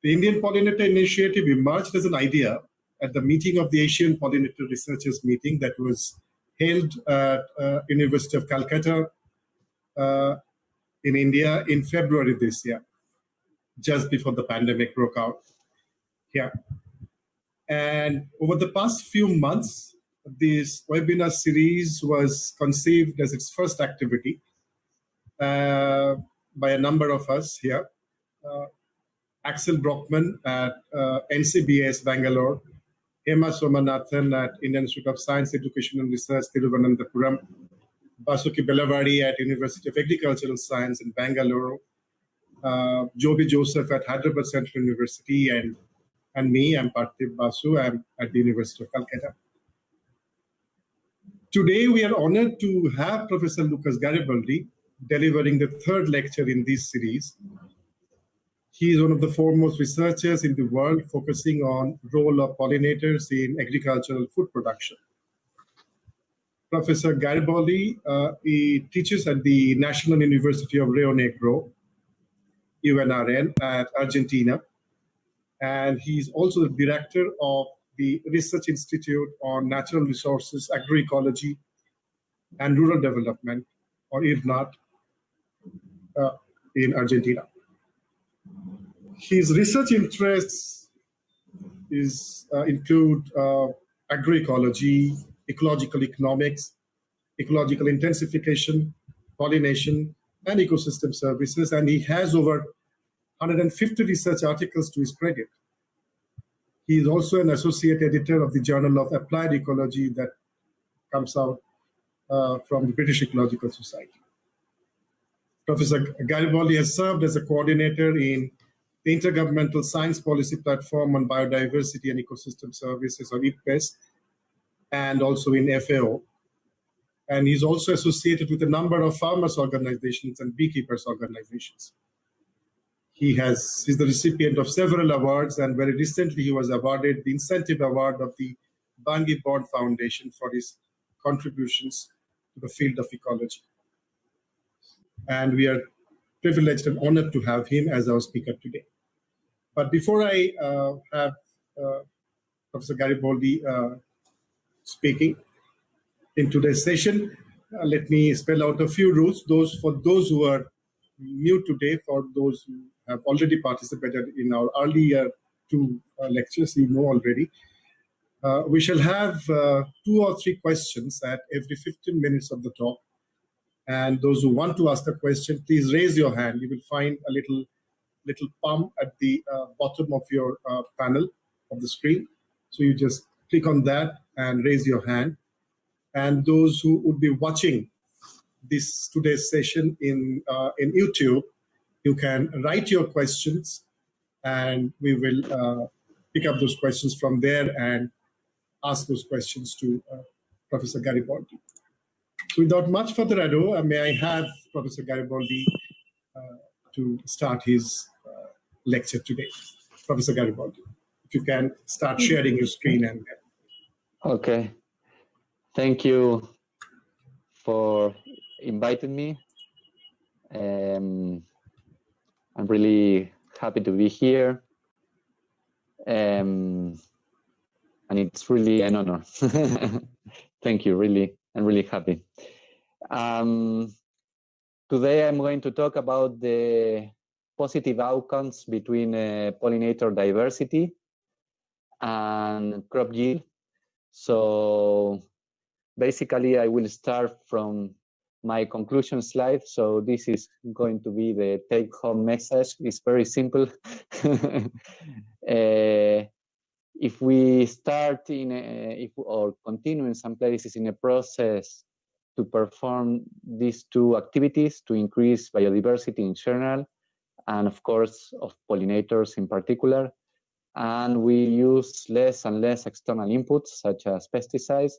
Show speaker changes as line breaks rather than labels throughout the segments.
The Indian Pollinator Initiative emerged as an idea at the meeting of the Asian Pollinator Researchers meeting that was held at University of Calcutta in India in February this year, just before the pandemic broke out here. And over the past few months, this webinar series was conceived as its first activity by a number of us here. Axel Brockman at NCBS Bangalore, Hema Somanathan at Indian Institute of Science, Education and Research, Thiruvananthapuram, Basuki Belavari at University of Agricultural Science in Bangalore, Joby Joseph at Hyderabad Central University, and me, I'm Parthiv Basu, I'm at the University of Calcutta. Today, we are honored to have Professor Lucas Garibaldi delivering the third lecture in this series. He is one of the foremost researchers in the world focusing on role of pollinators in agricultural food production. Professor Garibaldi, he teaches at the National University of Rio Negro, UNRN, at Argentina. And he's also the director of the Research Institute on Natural Resources, Agroecology, and Rural Development, or IRNAT, in Argentina. His research interests include agroecology, ecological economics, ecological intensification, pollination, and ecosystem services, and he has over 150 research articles to his credit. He is also an associate editor of the Journal of Applied Ecology that comes out from the British Ecological Society. Professor Garibaldi has served as a coordinator in the Intergovernmental Science Policy Platform on Biodiversity and Ecosystem Services, or IPBES, and also in FAO. And he's also associated with a number of farmers' organizations and beekeepers' organizations. He's the recipient of several awards, and very recently he was awarded the Incentive Award of the Bangui Bond Foundation for his contributions to the field of ecology. And we are privileged and honored to have him as our speaker today. But before I have Professor Garibaldi speaking in today's session, let me spell out a few rules. For those who are new today, for those who have already participated in our earlier two lectures, you know already. We shall have 2 or 3 questions at every 15 minutes of the talk. And those who want to ask a question, please raise your hand. You will find a little palm at the bottom of your panel of the screen. So you just click on that and raise your hand. And those who would be watching today's session in YouTube, you can write your questions, and we will pick up those questions from there and ask those questions to Professor Garibaldi. So without much further ado, may I have Professor Garibaldi to start his lecture today. Professor Garibaldi, if you can start sharing your screen.
Okay. Thank you for inviting me. I'm really happy to be here. And it's really an honor. Thank you, really. I'm really happy. Today I'm going to talk about the positive outcomes between pollinator diversity and crop yield. So basically I will start from my conclusion slide. So this is going to be the take-home message. It's very simple. If we start or continue in some places in a process to perform these 2 activities to increase biodiversity in general, and of course of pollinators in particular, and we use less and less external inputs such as pesticides,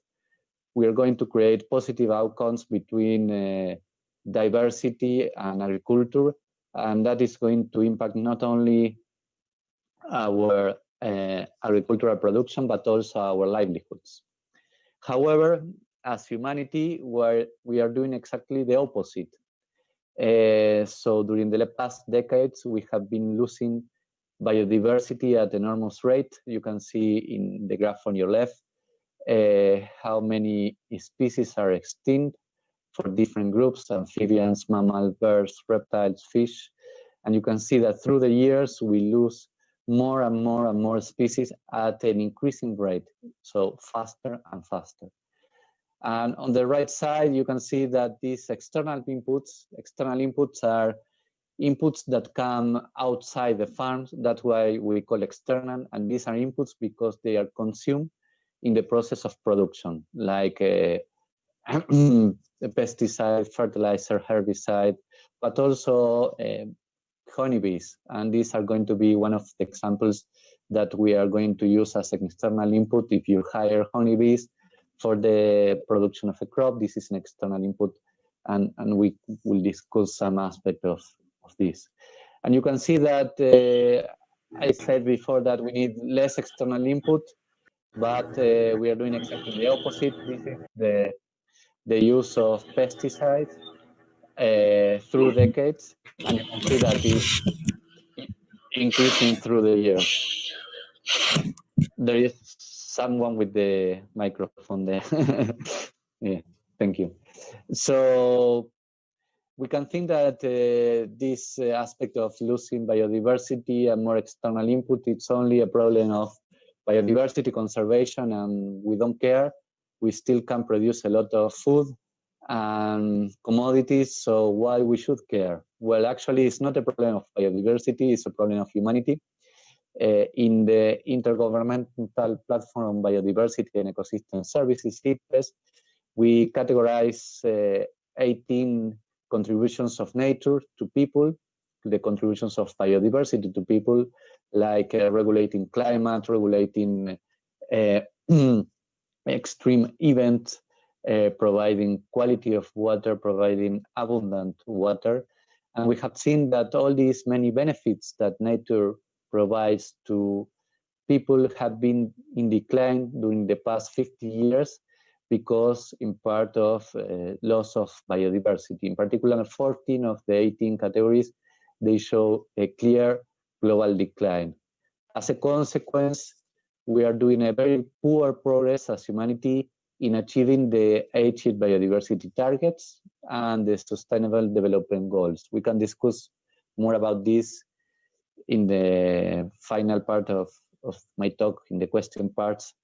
we are going to create positive outcomes between diversity and agriculture, and that is going to impact not only our agricultural production, but also our livelihoods. However, as humanity, we are doing exactly the opposite. So during the past decades, we have been losing biodiversity at enormous rate. You can see in the graph on your left how many species are extinct for different groups: amphibians, mammals, birds, reptiles, fish. And you can see that through the years, we lose more and more and more species at an increasing rate, so faster and faster. And on the right side, you can see that these external inputs are inputs that come outside the farms. That's why we call external. And these are inputs because they are consumed in the process of production, like pesticide, fertilizer, herbicide, but also honeybees. And these are going to be one of the examples that we are going to use as an external input. If you hire honeybees for the production of a crop, this is an external input, and we will discuss some aspect of this. And you can see that I said before that we need less external input, but we are doing exactly the opposite. This is the use of pesticides through decades, and you can see that it's increasing through the years. There is someone with the microphone there. Yeah, thank you. So we can think that this aspect of losing biodiversity and more external input, it's only a problem of biodiversity conservation, and we don't care. We still can produce a lot of food and commodities, so why we should care? Well, actually, it's not a problem of biodiversity, it's a problem of humanity. In the Intergovernmental Platform on Biodiversity and Ecosystem Services, IPES, we categorize 18 contributions of nature to people, the contributions of biodiversity to people, like regulating climate, regulating extreme events, providing quality of water, providing abundant water. And we have seen that all these many benefits that nature provides to people have been in decline during the past 50 years because in part of loss of biodiversity. In particular, 14 of the 18 categories, they show a clear global decline. As a consequence, we are doing a very poor progress as humanity in achieving the 8 biodiversity targets and the Sustainable Development Goals. We can discuss more about this in the final part of my talk, in the question parts,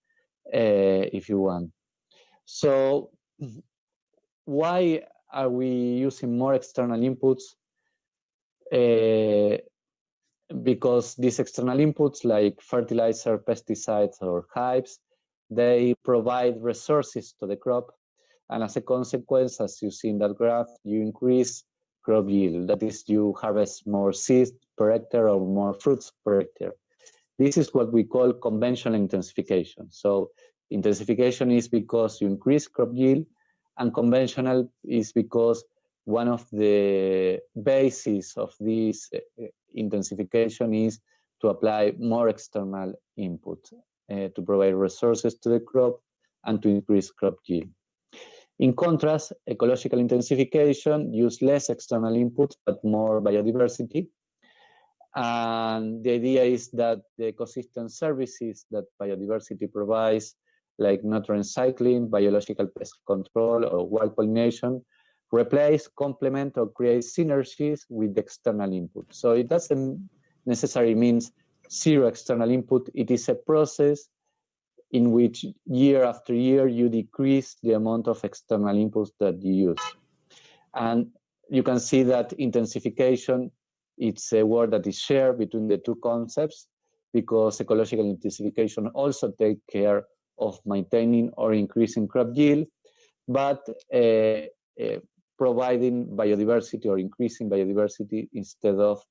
if you want. So why are we using more external inputs? Because these external inputs like fertilizer, pesticides, or hives, they provide resources to the crop. And as a consequence, as you see in that graph, you increase crop yield. That is, you harvest more seeds per hectare or more fruits per hectare. This is what we call conventional intensification. So intensification is because you increase crop yield, and conventional is because one of the bases of this intensification is to apply more external input to provide resources to the crop and to increase crop yield. In contrast, ecological intensification uses less external input but more biodiversity. And the idea is that the ecosystem services that biodiversity provides, like nutrient cycling, biological pest control, or wild pollination, replace, complement, or create synergies with the external input. So it doesn't necessarily mean zero external input. It is a process in which year after year you decrease the amount of external inputs that you use. And you can see that intensification, it's a word that is shared between the two concepts, because ecological intensification also takes care of maintaining or increasing crop yield, but providing biodiversity or increasing biodiversity instead of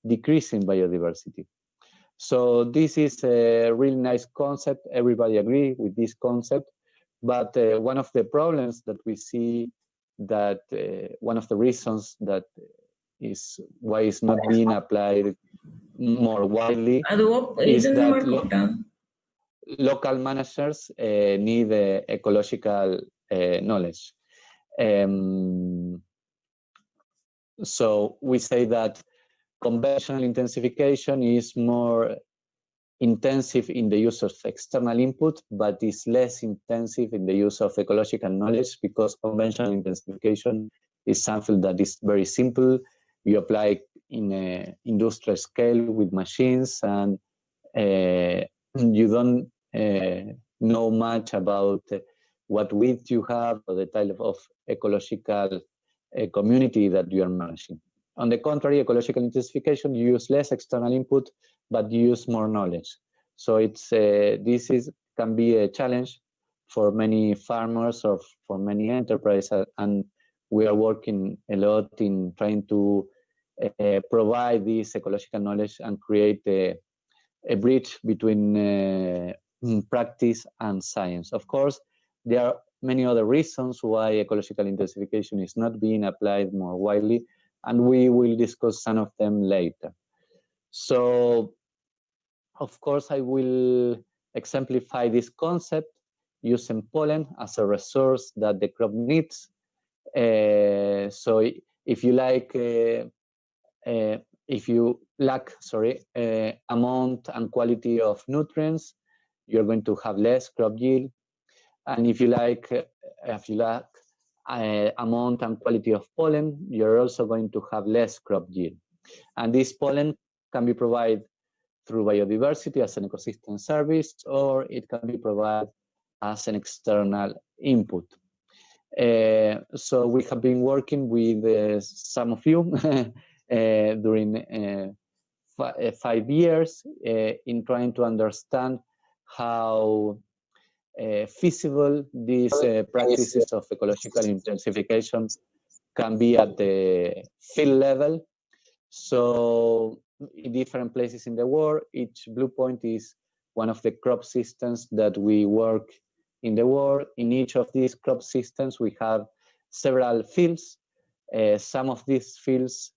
decreasing biodiversity. So this is a really nice concept. Everybody agrees with this concept, but one of the problems that we see, that one of the reasons that is why it's not being applied more widely is that local managers need ecological knowledge. So we say that conventional intensification is more intensive in the use of external input, but is less intensive in the use of ecological knowledge, because conventional intensification is something that is very simple. You apply in an industrial scale with machines, and you don't know much about what width you have or the type of ecological community that you are managing. On the contrary, ecological intensification, you use less external input, but you use more knowledge. So it's can be a challenge for many farmers or for many enterprises, and we are working a lot in trying to provide this ecological knowledge and create a bridge between practice and science. Of course, there are many other reasons why ecological intensification is not being applied more widely, and we will discuss some of them later. So, of course, I will exemplify this concept using pollen as a resource that the crop needs. So if you like, if you lack, amount and quality of nutrients, you're going to have less crop yield. And if you lack amount and quality of pollen, you're also going to have less crop yield. And this pollen can be provided through biodiversity as an ecosystem service, or it can be provided as an external input. So we have been working with some of you during 5 years in trying to understand how feasible these practices of ecological intensification can be at the field level. So in different places in the world, each blue point is one of the crop systems that we work in the world. In each of these crop systems, we have several fields. Some of these fields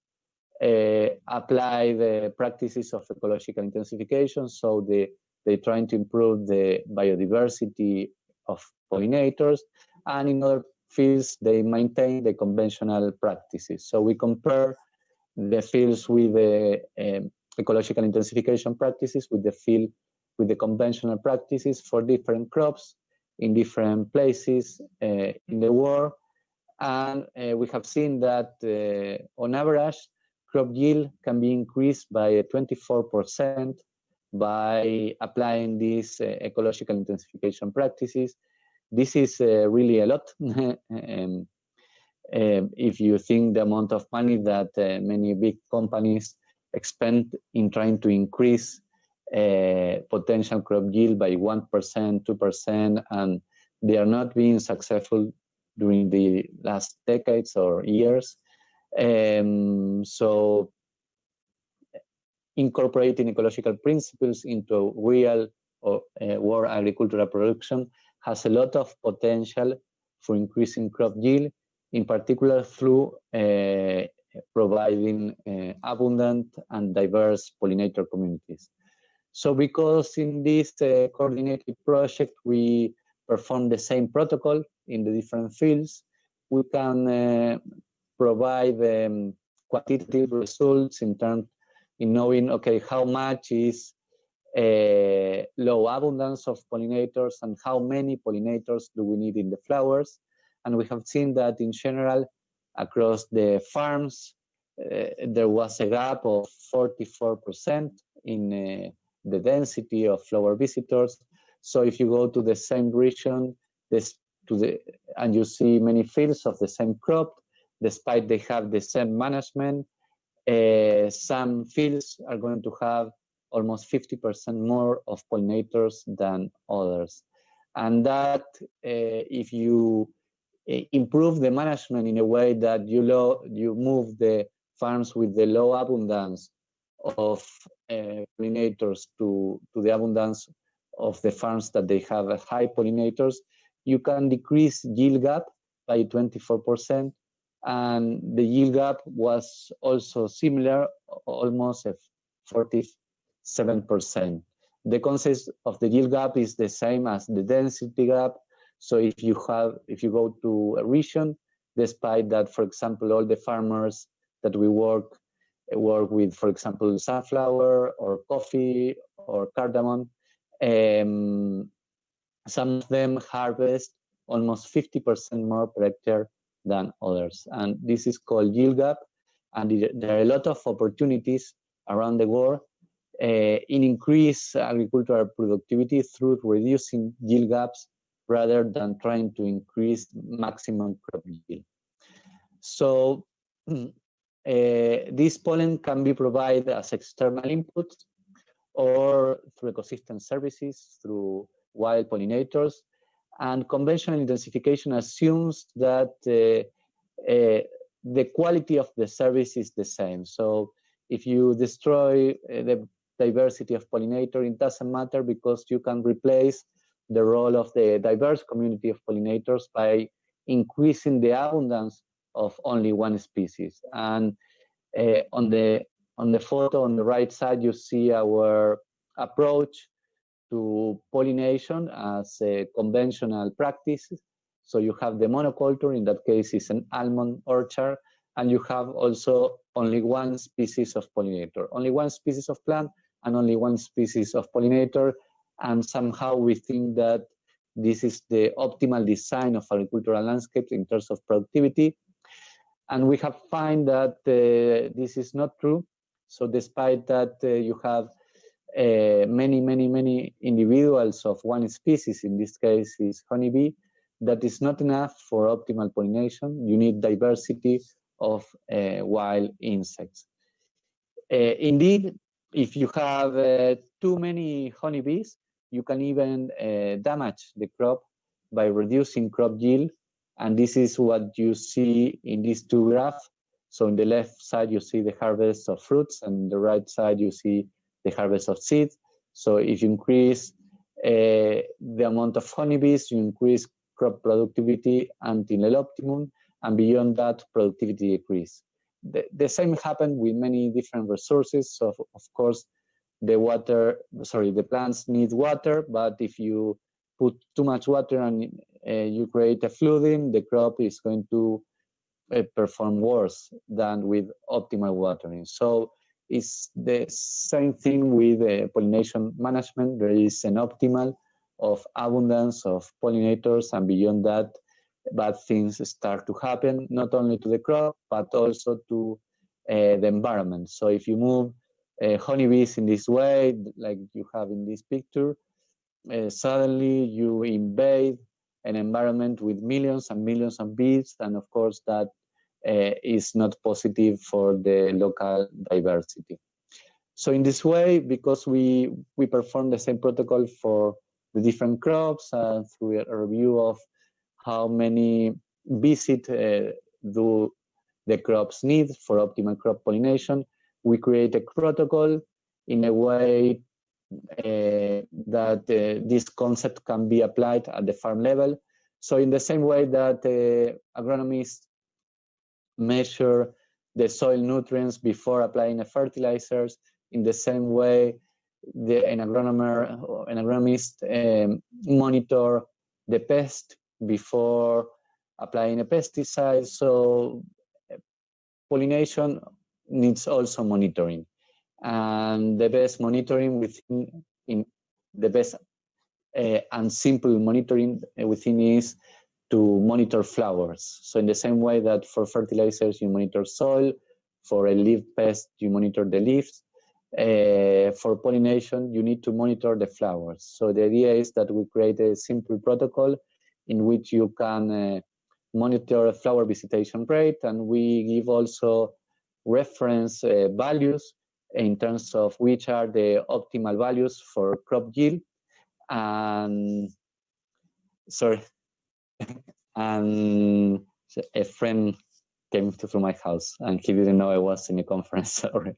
apply the practices of ecological intensification, so they're trying to improve the biodiversity of pollinators, and in other fields, they maintain the conventional practices. So we compare the fields with the ecological intensification practices with the field with the conventional practices for different crops in different places in the world. And we have seen that on average, crop yield can be increased by 24% by applying these ecological intensification practices. This is really a lot. If you think the amount of money that many big companies expend in trying to increase potential crop yield by 1%, 2%, and they are not being successful during the last decades or years. So incorporating ecological principles into real or world agricultural production has a lot of potential for increasing crop yield, in particular through providing abundant and diverse pollinator communities. So because in this coordinated project, we perform the same protocol in the different fields, we can provide quantitative results in knowing, okay, how much is low abundance of pollinators and how many pollinators do we need in the flowers. And we have seen that in general, across the farms, there was a gap of 44% in the density of flower visitors. So if you go to the same region, and you see many fields of the same crop, despite they have the same management, some fields are going to have almost 50% more of pollinators than others. And that, if you improve the management in a way that you move the farms with the low abundance of pollinators to the abundance of the farms that they have high pollinators, you can decrease yield gap by 24%. And the yield gap was also similar, almost 47%. The concept of the yield gap is the same as the density gap. So if you go to a region, despite that, for example, all the farmers that we work work with, for example, sunflower or coffee or cardamom. Some of them harvest almost 50% more per hectare than others. And this is called yield gap. And there are a lot of opportunities around the world in increased agricultural productivity through reducing yield gaps rather than trying to increase maximum crop yield. So this pollen can be provided as external input or through ecosystem services, through wild pollinators. And conventional intensification assumes that the quality of the service is the same. So if you destroy the diversity of pollinator, it doesn't matter because you can replace the role of the diverse community of pollinators by increasing the abundance of only one species. And on the photo on the right side, you see our approach to pollination as a conventional practice. So you have the monoculture, in that case it's an almond orchard, and you have also only one species of pollinator, only one species of plant and only one species of pollinator. And somehow we think that this is the optimal design of agricultural landscapes in terms of productivity. And we have found that this is not true. So despite that you have many individuals of one species, in this case is honeybee, that is not enough for optimal pollination. You need diversity of wild insects. Indeed, if you have too many honeybees, you can even damage the crop by reducing crop yield. And this is what you see in these two graphs. So on the left side, you see the harvest of fruits, and the right side, you see the harvest of seeds. So if you increase the amount of honeybees, you increase crop productivity until the optimum, and beyond that, productivity decrease. The same happened with many different resources. So of course, the plants need water, but if you put too much water and you create a flooding, the crop is going to perform worse than with optimal watering. So it's the same thing with pollination management. There is an optimal of abundance of pollinators, and beyond that, bad things start to happen, not only to the crop, but also to the environment. So if you move honeybees in this way, like you have in this picture, suddenly you invade an environment with millions and millions of bees, and of course that is not positive for the local diversity. So in this way, because we perform the same protocol for the different crops through a review of how many visits do the crops need for optimal crop pollination, we create a protocol in a way that this concept can be applied at the farm level. So in the same way that agronomists measure the soil nutrients before applying the fertilizers, in the same way an agronomist monitor the pest before applying a pesticide. So pollination needs also monitoring, and the best monitoring within the best and simple monitoring within is to monitor flowers. So in the same way that for fertilizers you monitor soil, for a leaf pest you monitor the leaves, for pollination you need to monitor the flowers. So the idea is that we create a simple protocol in which you can monitor a flower visitation rate, and we give also reference values in terms of which are the optimal values for crop yield. And sorry, and a friend came through my house and he didn't know I was in a conference. Sorry.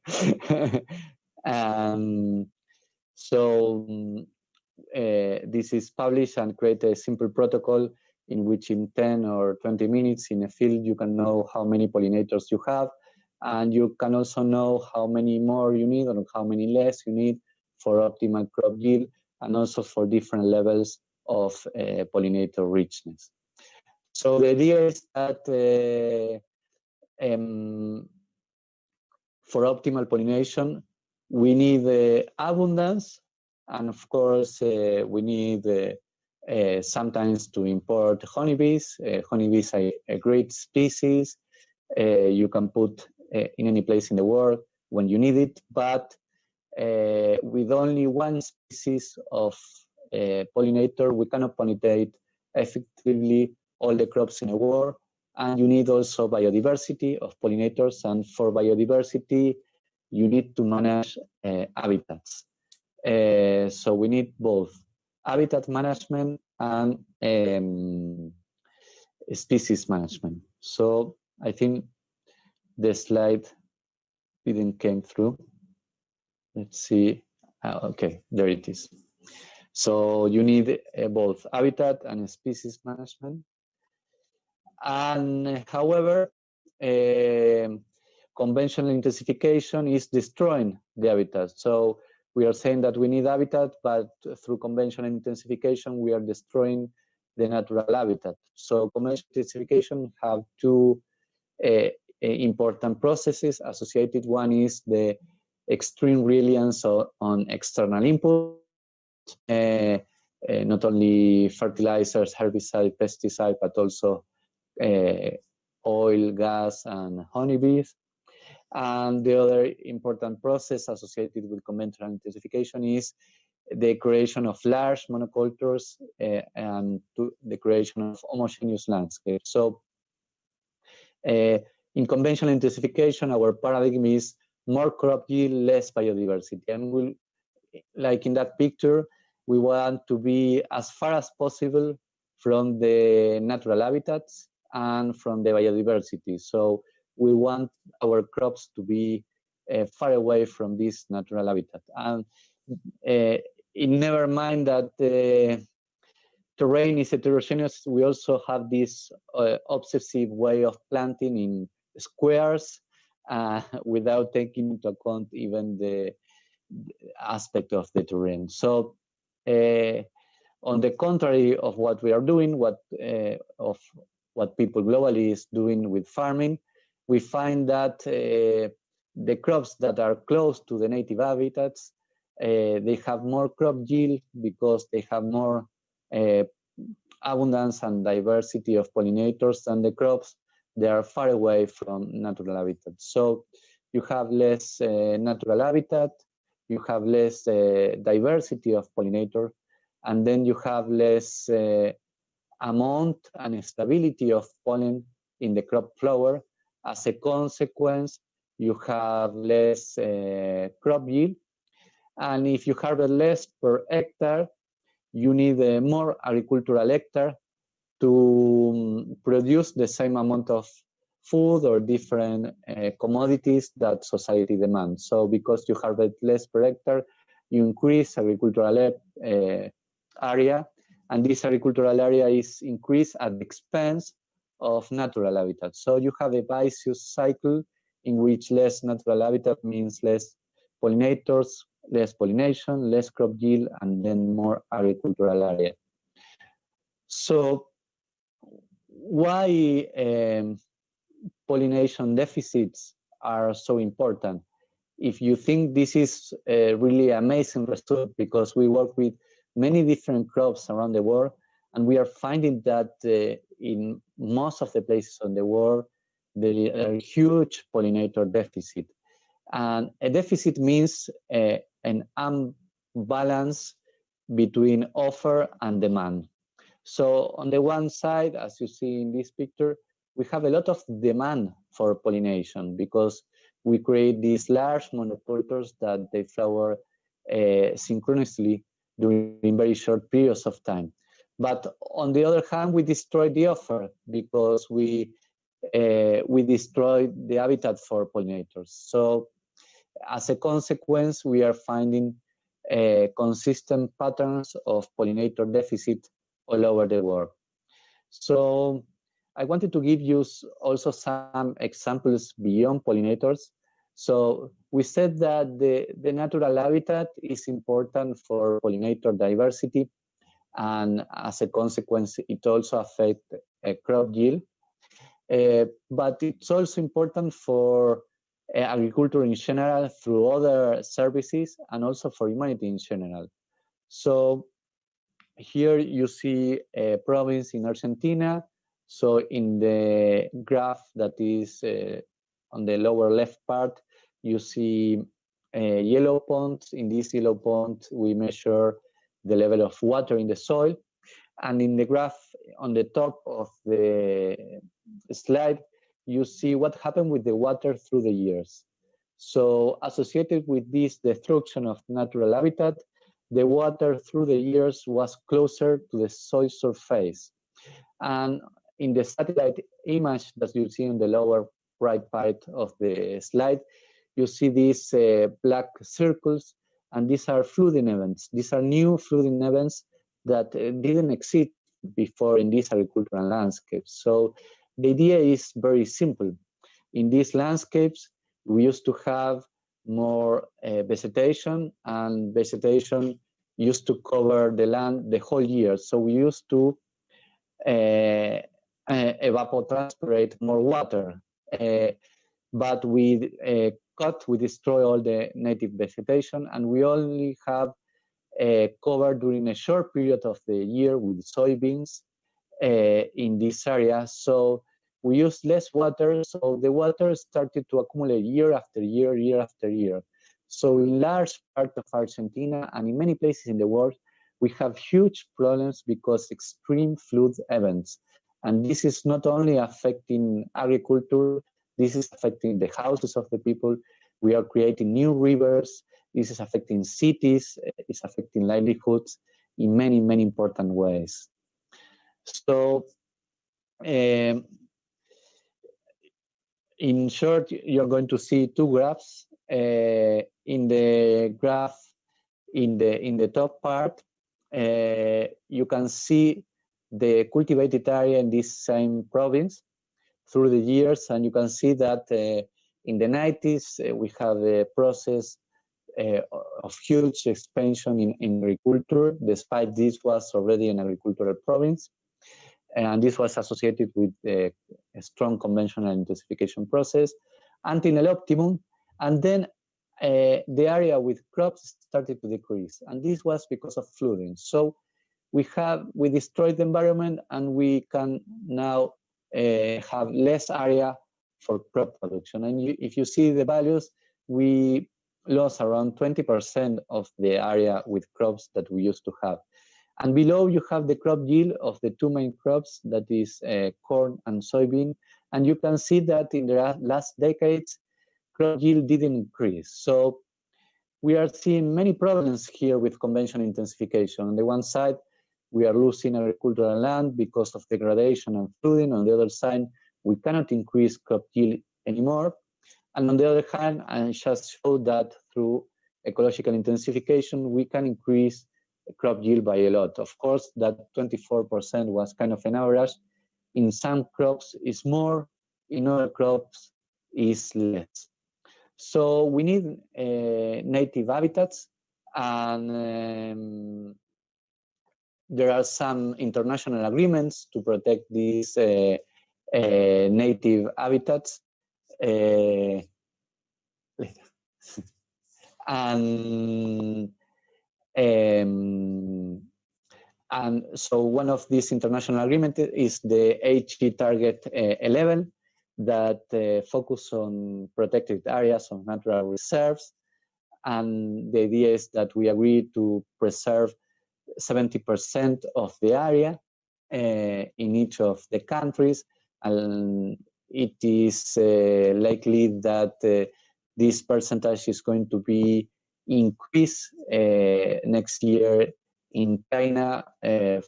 So this is published and create a simple protocol in which in 10 or 20 minutes in a field you can know how many pollinators you have, and you can also know how many more you need or how many less you need for optimal crop yield, and also for different levels of pollinator richness. So the idea is that for optimal pollination, we need abundance, and of course, we need sometimes to import honeybees. Honeybees are a great species. You can put in any place in the world when you need it, but with only one species of pollinator, we cannot pollinate effectively all the crops in a world, and you need also biodiversity of pollinators, and for biodiversity, you need to manage habitats. So we need both habitat management and species management. So I think the slide didn't came through. Let's see. Okay, there it is. So you need both habitat and species management. And however, conventional intensification is destroying the habitat. So we are saying that we need habitat, but through conventional intensification, we are destroying the natural habitat. So conventional intensification have two important processes associated. One is the extreme reliance on external input, not only fertilizers, herbicide, pesticide, but also oil, gas, and honeybees. And the other important process associated with conventional intensification is the creation of large monocultures and the creation of homogeneous landscapes. So in conventional intensification, our paradigm is more crop yield, less biodiversity. And like in that picture, we want to be as far as possible from the natural habitats and from the biodiversity. So we want our crops to be far away from this natural habitat. And never mind that the terrain is heterogeneous, we also have this obsessive way of planting in squares without taking into account even the aspect of the terrain. So on the contrary of what we are doing, of what people globally is doing with farming, we find that the crops that are close to the native habitats, they have more crop yield because they have more abundance and diversity of pollinators than the crops they are far away from natural habitats. So you have less natural habitat, you have less diversity of pollinator, and then you have less amount and stability of pollen in the crop flower. As a consequence, you have less crop yield. And if you harvest less per hectare, you need more agricultural hectare to produce the same amount of food or different commodities that society demands. So because you harvest less per hectare, you increase agricultural area, and this agricultural area is increased at the expense of natural habitat. So you have a vicious cycle in which less natural habitat means less pollinators, less pollination, less crop yield, and then more agricultural area. So why pollination deficits are so important? If you think this is a really amazing result, because we work with many different crops around the world, and we are finding that in most of the places on the world, there is a huge pollinator deficit. And a deficit means an imbalance between offer and demand. So on the one side, as you see in this picture, we have a lot of demand for pollination because we create these large monocultures that they flower synchronously during very short periods of time. But on the other hand, we destroy the offer because we destroy the habitat for pollinators. So as a consequence, we are finding consistent patterns of pollinator deficit all over the world. So I wanted to give you also some examples beyond pollinators. So we said that the natural habitat is important for pollinator diversity, and as a consequence, it also affects crop yield. But it's also important for agriculture in general through other services, and also for humanity in general. So here you see a province in Argentina. So in the graph that is on the lower left part, you see yellow ponds. In this yellow pond, we measure the level of water in the soil. And in the graph on the top of the slide, you see what happened with the water through the years. So associated with this destruction of natural habitat, the water through the years was closer to the soil surface. And in the satellite image that you see on the lower right part of the slide, you see these black circles, and these are flooding events. These are new flooding events that didn't exist before in these agricultural landscapes. So the idea is very simple. In these landscapes, we used to have more vegetation, and vegetation used to cover the land the whole year. So we used to evapotranspirate more water, but we destroy all the native vegetation, and we only have cover during a short period of the year with soybeans in this area. So we use less water, so the water started to accumulate year after year, year after year. So in large part of Argentina and in many places in the world, we have huge problems because extreme flood events. And this is not only affecting agriculture, this is affecting the houses of the people. We are creating new rivers. This is affecting cities. It's affecting livelihoods in many, many important ways. So in short, you're going to see two graphs. In the graph in the top part, you can see the cultivated area in this same province through the years, and you can see that in the 90s we have a process of huge expansion in agriculture. Despite this was already an agricultural province, and this was associated with a strong conventional intensification process until an optimum, and then the area with crops started to decrease, and this was because of flooding. So we destroyed the environment, and we can now have less area for crop production. And if you see the values, we lost around 20% of the area with crops that we used to have. And below you have the crop yield of the two main crops, that is corn and soybean. And you can see that in the last decades, crop yield didn't increase. So we are seeing many problems here with conventional intensification. On the one side, we are losing agricultural land because of degradation and flooding. On the other side, we cannot increase crop yield anymore. And on the other hand, I just showed that through ecological intensification, we can increase crop yield by a lot. Of course, that 24% was kind of an average. In some crops is more, in other crops is less. So we need native habitats, and there are some international agreements to protect these native habitats. And so one of these international agreements is the HE Target 11 that focus on protected areas of natural reserves. And the idea is that we agree to preserve 70% of the area in each of the countries. And it is likely that this percentage is going to be increased next year in China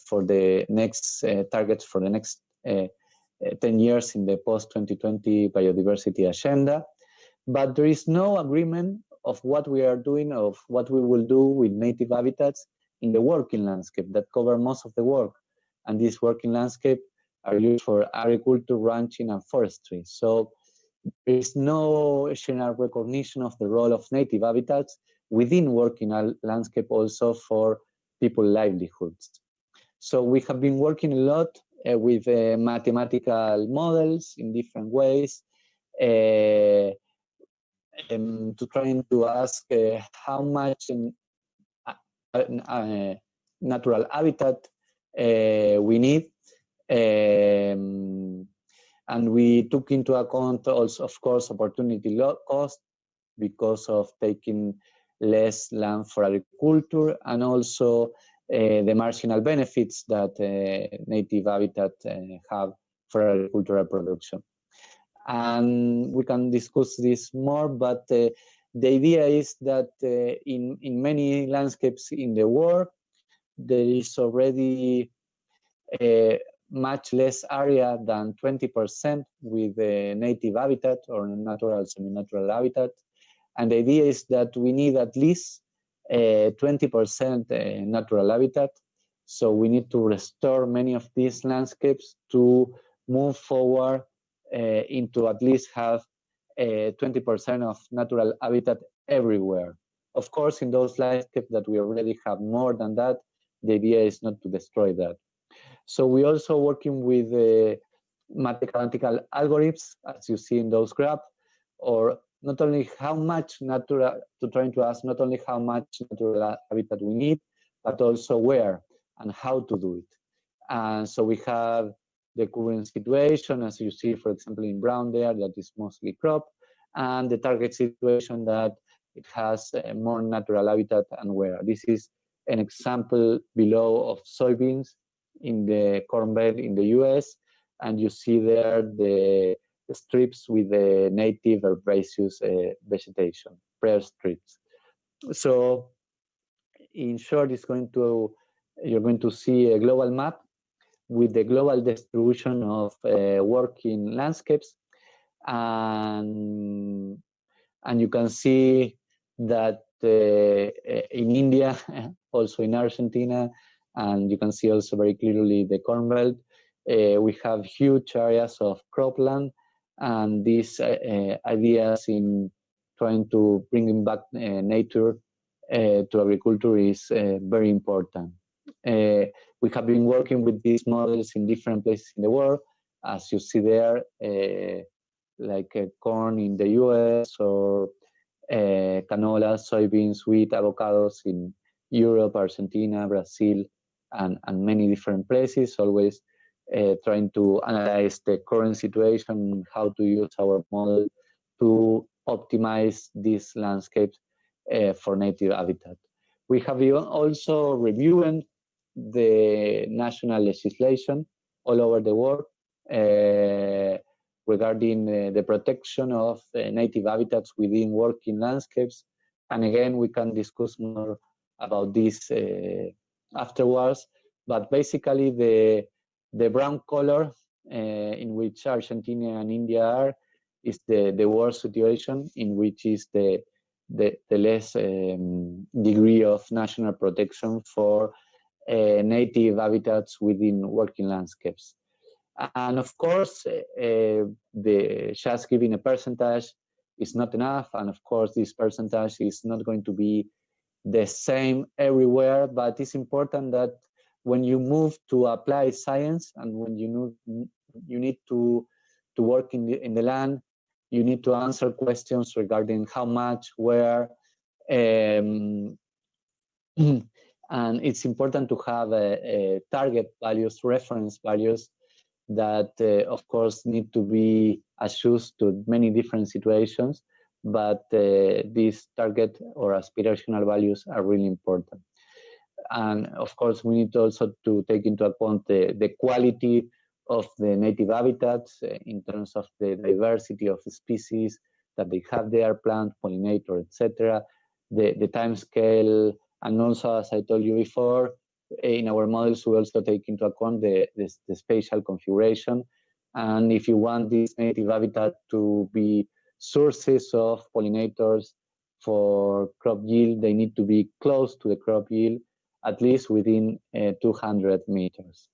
for the next targets for the next 10 years in the post-2020 biodiversity agenda. But there is no agreement of what we are doing, of what we will do with native habitats in the working landscape that cover most of the work. And these working landscape are used for agriculture, ranching, and forestry. So there is no general recognition of the role of native habitats within working landscape also for people's livelihoods. So we have been working a lot with mathematical models in different ways. to trying to ask how much natural habitat we need. And we took into account also, of course, opportunity cost because of taking less land for agriculture, and also the marginal benefits that native habitat have for agricultural production. And we can discuss this more, but the idea is that in many landscapes in the world, there is already much less area than 20% with native habitat or natural, semi-natural habitat. And the idea is that we need at least 20% natural habitat. So we need to restore many of these landscapes to move forward into at least have 20% of natural habitat everywhere. Of course, in those landscapes that we already have more than that, the idea is not to destroy that. So we're also working with mathematical algorithms, as you see in those graphs, or not only how much natural, to trying to ask not only how much natural habitat we need, but also where and how to do it. And so we have the current situation, as you see, for example, in brown there, that is mostly crop, and the target situation that it has more natural habitat and where. This is an example below of soybeans in the corn belt in the US, and you see there the strips with the native herbaceous vegetation, prayer strips. So in short, you're going to see a global map with the global distribution of working landscapes, and you can see that in India, also in Argentina, and you can see also very clearly the corn belt, we have huge areas of cropland, and these ideas in trying to bring back nature to agriculture is very important. We have been working with these models in different places in the world, as you see there, like corn in the US, or canola, soybeans, wheat, avocados in Europe, Argentina, Brazil, and many different places, always trying to analyze the current situation, how to use our model to optimize these landscapes for native habitat. We have also reviewed the national legislation all over the world regarding the protection of native habitats within working landscapes. And again, we can discuss more about this afterwards. But basically, the brown color in which Argentina and India are is the worst situation, in which is the less degree of national protection for native habitats within working landscapes. And of course, just giving a percentage is not enough. And of course, this percentage is not going to be the same everywhere, but it's important that when you move to apply science and when you need to work in the land, you need to answer questions regarding how much, where, and it's important to have target values, reference values that, of course, need to be adjusted to many different situations, but these target or aspirational values are really important. And of course, we need also to take into account the quality of the native habitats in terms of the diversity of the species that they have there, plant, pollinator, etc., the time scale, and also, as I told you before, in our models, we also take into account the spatial configuration. And if you want this native habitat to be sources of pollinators for crop yield, they need to be close to the crop yield, at least within 200 meters.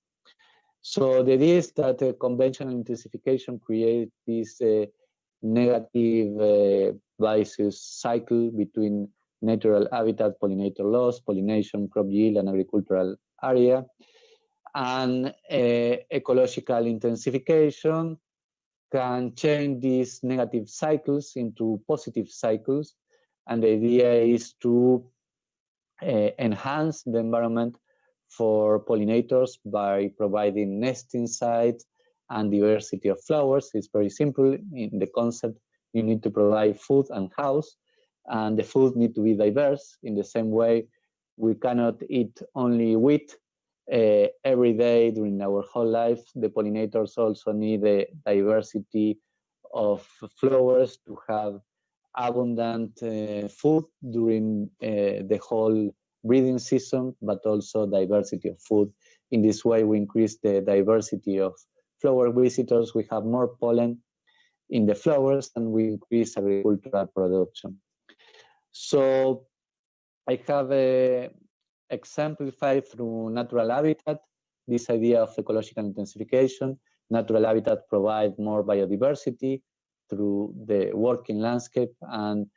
So the idea is that conventional intensification creates this negative vicious cycle between natural habitat, pollinator loss, pollination, crop yield, and agricultural area. And ecological intensification can change these negative cycles into positive cycles. And the idea is to enhance the environment for pollinators by providing nesting sites and diversity of flowers. It's very simple. In the concept, you need to provide food and house, and the food need to be diverse. In the same way, we cannot eat only wheat every day during our whole life. The pollinators also need a diversity of flowers to have abundant food during the whole breeding season, but also diversity of food. In this way, we increase the diversity of flower visitors. We have more pollen in the flowers, and we increase agricultural production. So I have exemplified through natural habitat this idea of ecological intensification. Natural habitat provide more biodiversity through the working landscape, and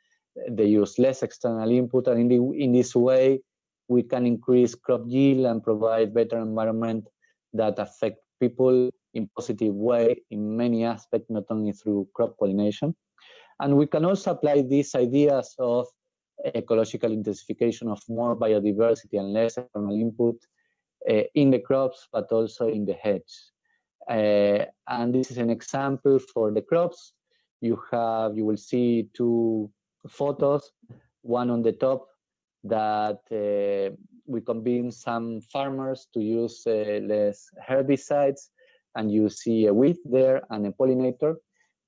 they use less external input. And in this way, we can increase crop yield and provide better environment that affect people in positive way in many aspects, not only through crop pollination. And we can also apply these ideas of ecological intensification, of more biodiversity and less external input in the crops, but also in the hedge. And this is an example for the crops. You will see two photos, one on the top that we convince some farmers to use less herbicides, and you see a wheat there and a pollinator,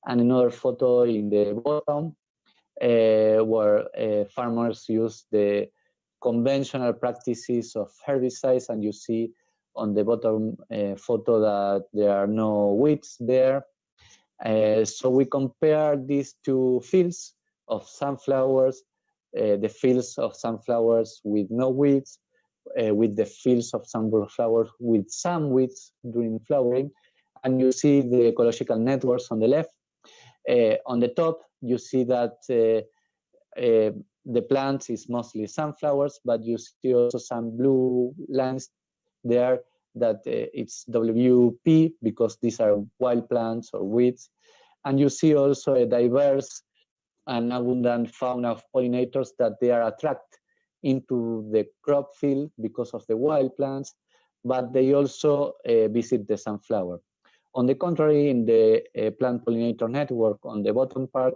and another photo in the bottom where farmers use the conventional practices of herbicides, and you see on the bottom photo that there are no weeds there. So we compare these two fields of sunflowers, the fields of sunflowers with no weeds, with the fields of sunflowers with some weeds during flowering, and you see the ecological networks on the left. On the top, you see that the plant is mostly sunflowers, but you see also some blue lines there that it's WP, because these are wild plants or weeds. And you see also a diverse and abundant fauna of pollinators that they are attracted into the crop field because of the wild plants, but they also visit the sunflower. On the contrary, in the plant pollinator network on the bottom part,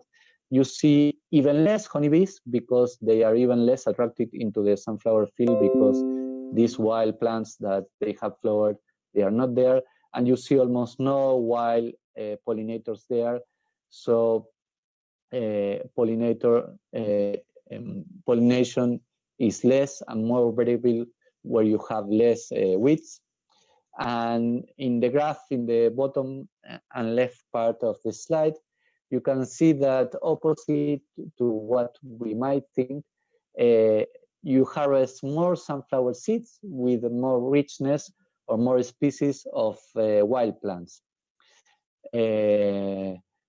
you see even less honeybees, because they are even less attracted into the sunflower field, because these wild plants that they have flowered, they are not there, and you see almost no wild pollinators there. So pollination is less and more variable where you have less weeds. And in the graph in the bottom and left part of the slide, you can see that opposite to what we might think, you harvest more sunflower seeds with more richness or more species of wild plants.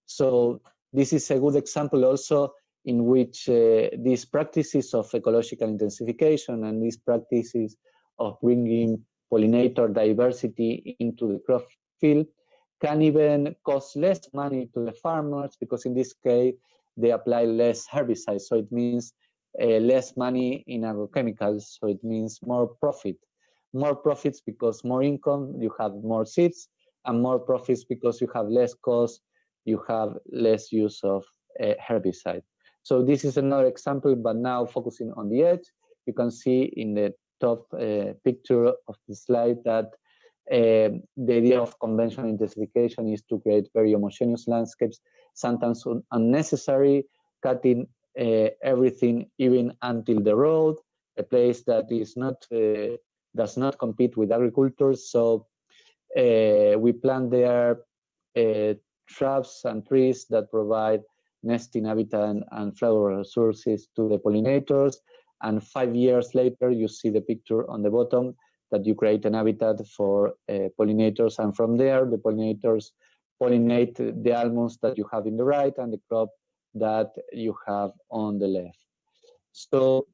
So this is a good example also in which these practices of ecological intensification and these practices of bringing pollinator diversity into the crop field can even cost less money to the farmers, because in this case they apply less herbicides, so it means less money in agrochemicals, so it means more profits because more income, you have more seeds, and more profits because you have less cost, you have less use of herbicide. So this is another example, but now focusing on the edge, you can see in the top picture of the slide that the idea of conventional intensification is to create very homogeneous landscapes, sometimes unnecessary, cutting everything even until the road, a place that is not does not compete with agriculture. So we plant there shrubs and trees that provide nesting habitat and flower resources to the pollinators. And 5 years later, you see the picture on the bottom that you create an habitat for pollinators, and from there the pollinators pollinate the almonds that you have in the right and the crop that you have on the left. So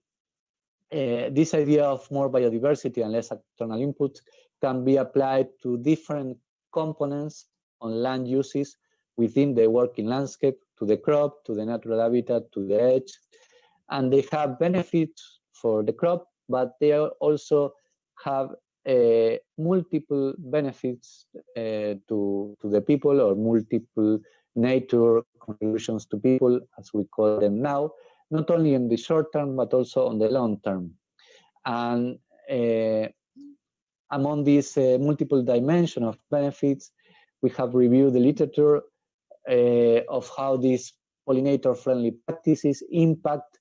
this idea of more biodiversity and less external input can be applied to different components on land uses within the working landscape, to the crop, to the natural habitat, to the edge. And they have benefits for the crop, but they also have multiple benefits to the people, or multiple nature contributions to people, as we call them now, not only in the short term, but also on the long term. And among these multiple dimensions of benefits, we have reviewed the literature of how these pollinator-friendly practices impact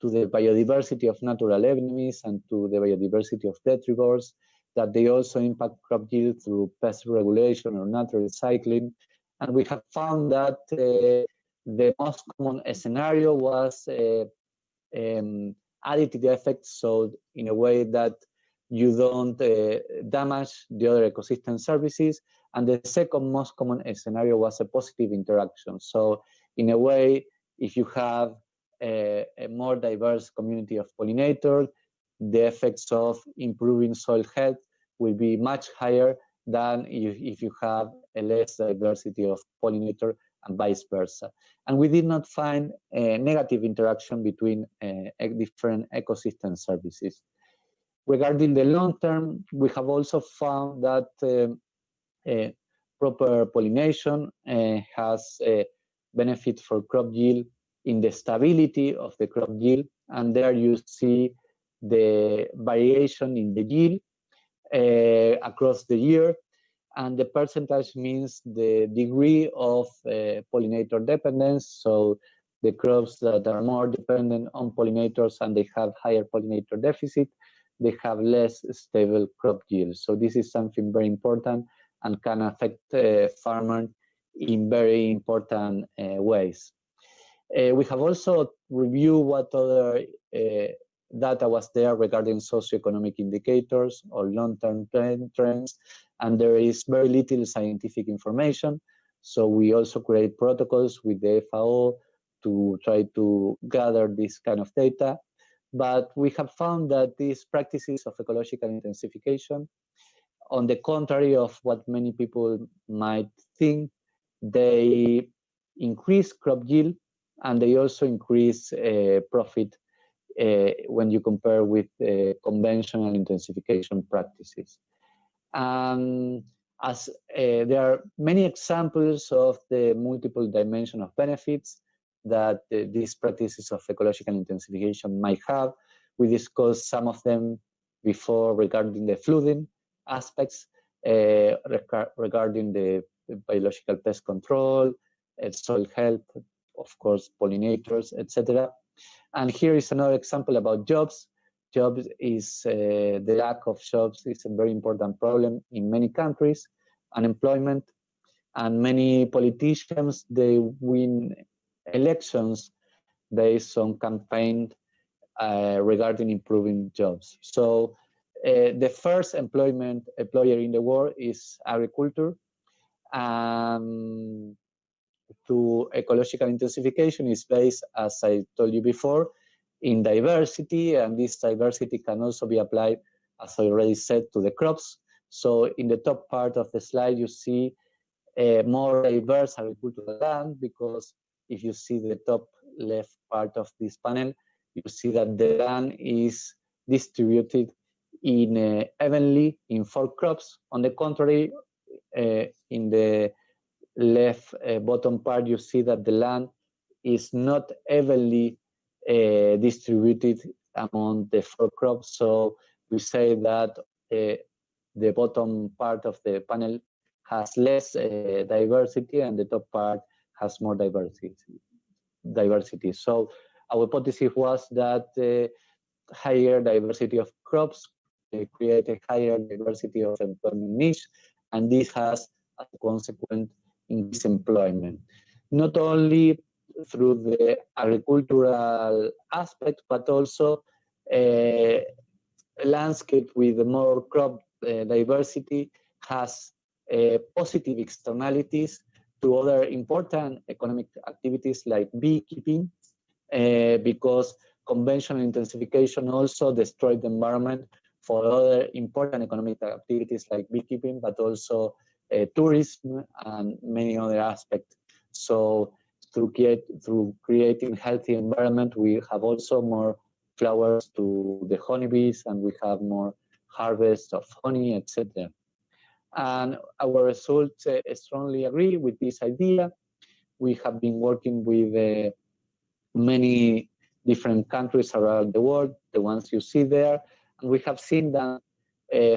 to the biodiversity of natural enemies and to the biodiversity of detrivores, that they also impact crop yield through pest regulation or natural cycling. And we have found that the most common scenario was additive effects, so in a way that you don't damage the other ecosystem services. And the second most common scenario was a positive interaction. So in a way, if you have a more diverse community of pollinators, the effects of improving soil health will be much higher than if you have a less diversity of pollinator, and vice versa. And we did not find a negative interaction between different ecosystem services. Regarding the long term, we have also found that proper pollination has a benefit for crop yield in the stability of the crop yield. And there you see the variation in the yield across the year. And the percentage means the degree of pollinator dependence. So the crops that are more dependent on pollinators and they have higher pollinator deficit, they have less stable crop yield. So this is something very important and can affect farmers in very important ways. We have also reviewed what other data was there regarding socioeconomic indicators or long-term trends, and there is very little scientific information. So we also create protocols with the FAO to try to gather this kind of data. But we have found that these practices of ecological intensification, on the contrary of what many people might think, they increase crop yield and they also increase profit when you compare with conventional intensification practices. As there are many examples of the multiple dimension of benefits that these practices of ecological intensification might have. We discussed some of them before regarding the flooding aspects, regarding the biological pest control, soil health, of course, pollinators, etc. And here is another example about jobs. Jobs is the lack of jobs is a very important problem in many countries. Unemployment, and many politicians, they win elections based on campaign regarding improving jobs. So the first employer in the world is agriculture. To ecological intensification is based, as I told you before, in diversity, and this diversity can also be applied, as I already said, to the crops. So in the top part of the slide, you see a more diverse agricultural land, because if you see the top left part of this panel, you see that the land is distributed in evenly in 4 crops. On the contrary, in the left bottom part, you see that the land is not evenly distributed among the 4 crops. So we say that the bottom part of the panel has less diversity and the top part has more diversity. So our hypothesis was that higher diversity of crops create a higher diversity of employment niche, and this has as a consequence increased employment, not only through the agricultural aspect, but also a landscape with more crop diversity has positive externalities to other important economic activities like beekeeping, because conventional intensification also destroyed the environment for other important economic activities like beekeeping, but also tourism and many other aspects So through creating healthy environment, we have also more flowers to the honeybees, and we have more harvest of honey, etc. And our results strongly agree with this idea. We have been working with many different countries around the world, the ones you see there, and we have seen that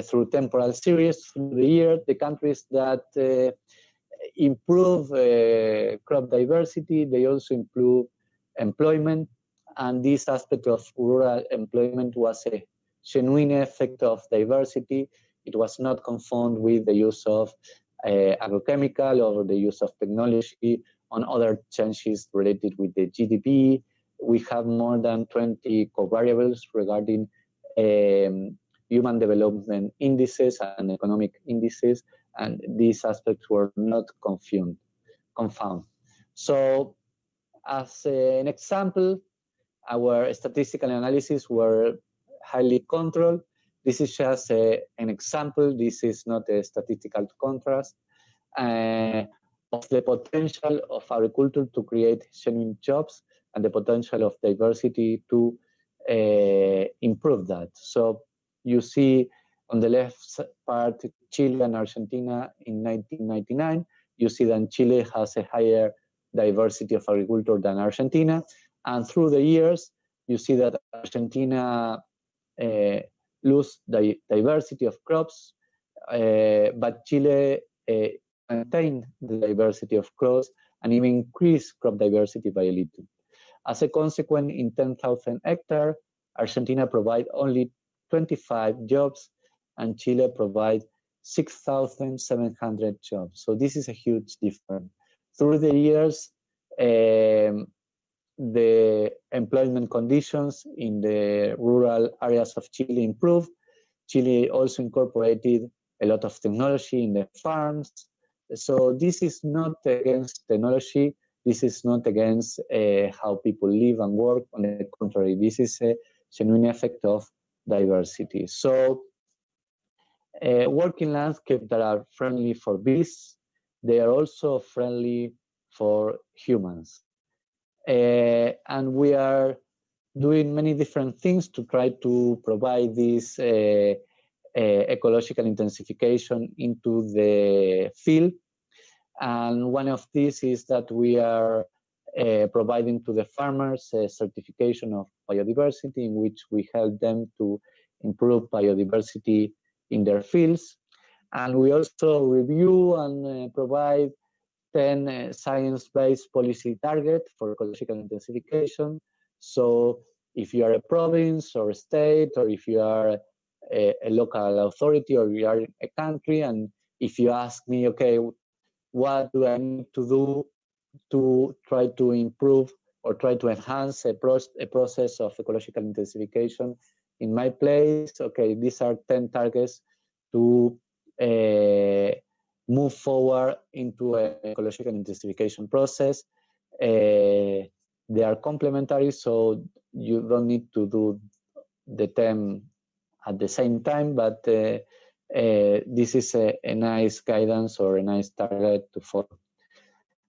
through temporal series through the year, the countries that improve crop diversity, they also improve employment, and this aspect of rural employment was a genuine effect of diversity. It was not confounded with the use of agrochemical or the use of technology on other changes related with the GDP. We have more than 20 covariables regarding human development indices and economic indices, and these aspects were not confounded. So as an example, our statistical analysis were highly controlled. This is just an example. This is not a statistical contrast of the potential of agriculture to create genuine jobs and the potential of diversity to improve that. So you see on the left part, Chile and Argentina in 1999. You see that Chile has a higher diversity of agriculture than Argentina. And through the years, you see that Argentina lose the diversity of crops, but Chile maintain the diversity of crops and even increase crop diversity by a little. As a consequence, in 10,000 hectares, Argentina provides only 25 jobs, and Chile provides 6,700 jobs. So this is a huge difference. Through the years, the employment conditions in the rural areas of Chile improved. Chile also incorporated a lot of technology in the farms. So this is not against technology. This is not against how people live and work. On the contrary, this is a genuine effect of diversity. So working landscapes that are friendly for bees, they are also friendly for humans. And we are doing many different things to try to provide this ecological intensification into the field. And one of these is that we are providing to the farmers a certification of biodiversity, in which we help them to improve biodiversity in their fields. And we also review and provide 10 science-based policy targets for ecological intensification. So if you are a province or a state, or if you are a local authority, or you are a country, and if you ask me, okay, what do I need to do to try to improve or try to enhance a process of ecological intensification in my place, okay, these are 10 targets to move forward into an ecological intensification process. They are complementary, so you don't need to do the 10 at the same time, but this is a nice guidance or a nice target to follow.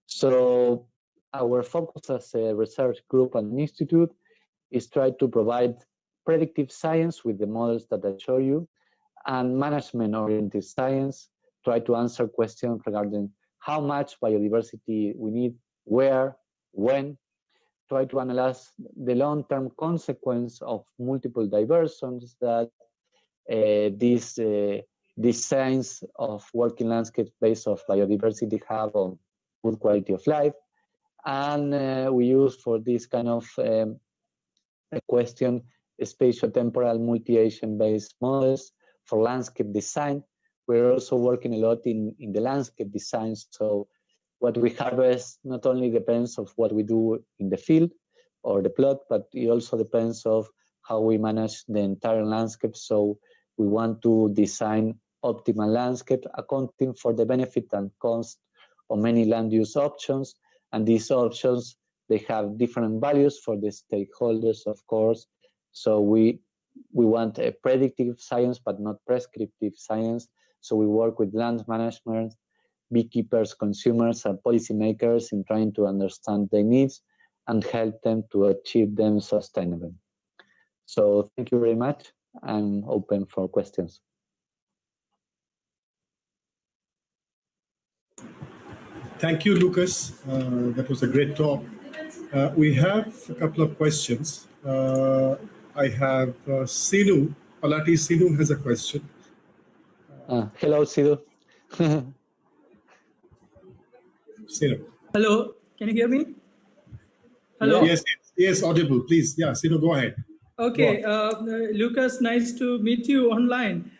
So our focus as a research group and institute is try to provide predictive science with the models that I show you, and management-oriented science, try to answer questions regarding how much biodiversity we need, where, when, try to analyze the long-term consequence of multiple diversions that these signs of working landscapes based on biodiversity have on good quality of life. And we use for this kind of question spatiotemporal multi-agent based models for landscape design. We're also working a lot in the landscape design. So what we harvest not only depends on what we do in the field or the plot, but it also depends on how we manage the entire landscape. So we want to design optimal landscape, accounting for the benefit and cost of many land use options. And these options, they have different values for the stakeholders, of course. So we want a predictive science, but not prescriptive science. So we work with land management beekeepers, consumers, and policymakers in trying to understand their needs and help them to achieve them sustainably. So thank you very much. I'm open for questions.
Thank you, Lucas. That was a great talk. We have a couple of questions. I have Sinu. Palati Sinu has a question.
Hello, Sidu.
Sinu.
Hello, can you hear me? Hello.
Yes, audible. Please, yeah, Sinu, go ahead.
Okay, Lucas, nice to meet you online.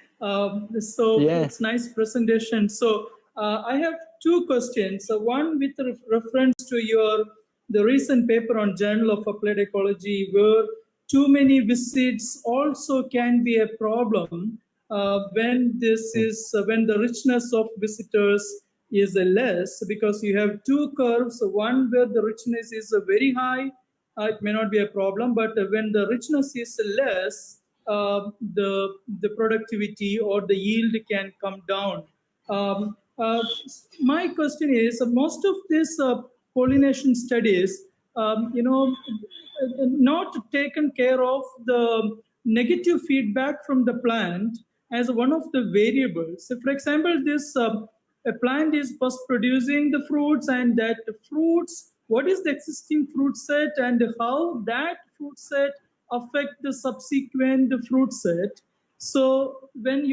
It's nice presentation. So I have two questions. One with reference to the recent paper on Journal of Applied Ecology, where too many visits also can be a problem when the richness of visitors is less, because you have two curves, one where the richness is very high. It may not be a problem, but when the richness is less, the productivity or the yield can come down. My question is, most of these pollination studies, not taken care of the negative feedback from the plant as one of the variables. So for example, this a plant is first producing the fruits, and that fruits, what is the existing fruit set and how that fruit set affect the subsequent fruit set. So when